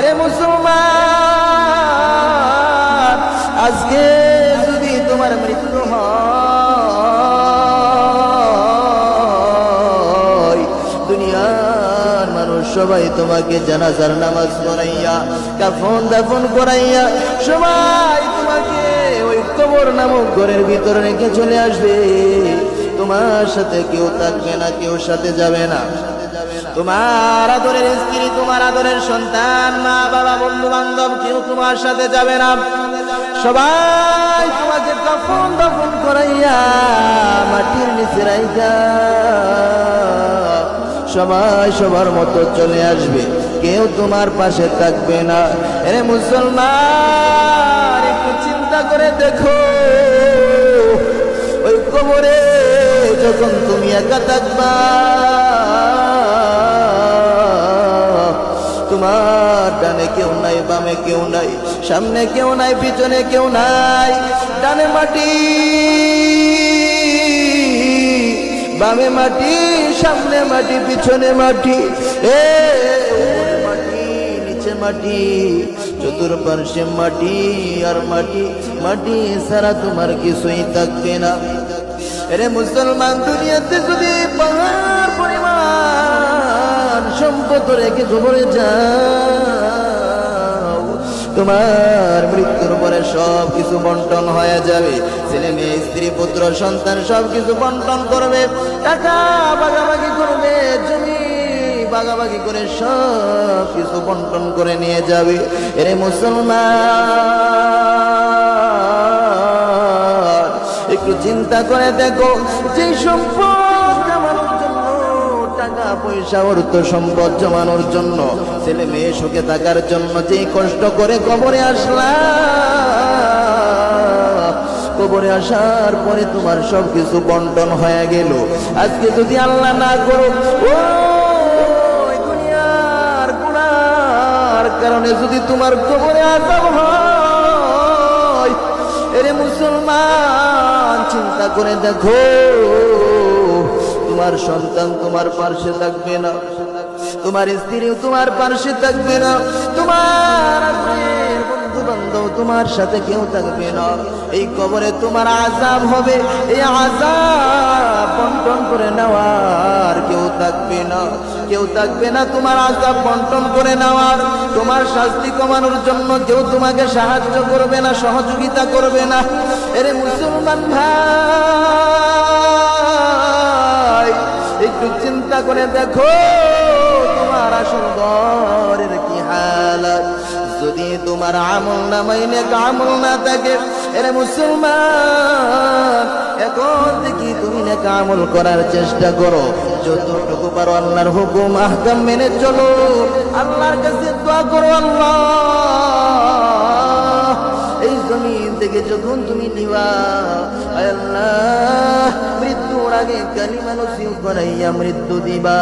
রে মুসলমান, আজকে যদি তোমার মৃত্যু হয়, দুনিয়ার মানুষ সবাই তোমাকে জানাজার নামাজ পড়াইয়া কাফন দাফন করাইয়া সবাই তোমাকে ওই কবর নামক ঘরের ভিতরে রেখে চলে আসবে। তোমার সাথে কেউ থাকবে না, কেউ সাথে যাবে না। তোমার আদরের স্ত্রী, তোমার আদরের সন্তান, মা বাবা, বন্ধু বান্ধব কেউ তোমার সাথে যাবে না। সবাই তোমাকে কাফন দাফন করাইয়া মাটির নিচে রাইখা সবাই সবার মতো চলে আসবে, কেউ তোমার পাশে থাকবে না। রে মুসলমান, একটু চিন্তা করে দেখো, ওই কবরে যখন তুমি একা থাকবা, তোমার ডানে কেউ নাই, বামে কেউ নাই, সামনে কেউ নাই, পিছনে কেউ নাই। ডানে মাটি, বামে মাটি, সামনে মাটি, পিছনে মাটি, মাটি, নিচে মাটি, চতুর্পার্শ্বে মাটি আর মাটি। মাটি ছাড়া তোমার কিছুই থাকবে না। রে মুসলমান, দুনিয়াতে যদি পাহাড় পরিমাণ সম্পদ রেখে কবরে যাও, তোমার মৃত্যুর পরে সব কিছু বন্টন হয়ে যাবে। ছেলে মেয়ে, স্ত্রী, পুত্র, সন্তান সব কিছু বন্টন করবে, টাকা ভাগাভাগি করবে, জমি ভাগাভাগি করে সব কিছু বন্টন করে নিয়ে যাবে। এরে মুসলমান, একটু চিন্তা করে দেখো, যে সম্পদ জমানোর জন্য, টাকা পয়সা অর্থ সম্পদ জমানোর জন্য, ছেলে মেয়ে সুখে থাকার জন্য যে কষ্ট করে কবরে আসলাম, কবরে আসার পরে তোমার সব কিছু বন্টন হয়ে গেল। আজকে যদি আল্লাহ না করো, ওই দুনিয়ার গুনার কারণে যদি তোমার কবরে আযাব হয়, এরে মুসলমান, চিন্তা করে দেখো, তোমার সন্তান তোমার পাশে থাকবে না, তোমার স্ত্রীও তোমার পাশে থাকবে না, তোমার বন্ধু বান্ধব তোমার সাথে কেউ থাকবে না। এই কবরে তোমার আযাব হবে, এই আযাব বন্টন করে নেওয়ার কেউ থাকবে না, কেউ থাকবে না তোমার আযাব বন্টন করে নেওয়ার। তোমার শাস্তি কমানোর জন্য কেউ তোমাকে সাহায্য করবে না, সহযোগিতা করবে না। এরে মুসলমান ভাই, একটু চিন্তা করে দেখো, তোমার আসল ঘরের কি হালাত। যদি তোমার আমল নামায় নেক আমল না থাকে, এরে মুসলমান, এখন থেকে তুমি নেক আমল করার চেষ্টা করো, যতটুকু পারো আল্লাহর হুকুম আহকাম মেনে চলো, আল্লাহর কাছে দোয়া করো, আল্লাহ এই জমিন থেকে যখন তুমি নিবা, আল্লাহ মৃত্যুর আগে কালিমা নসিব করাইয়া মৃত্যু দিবা।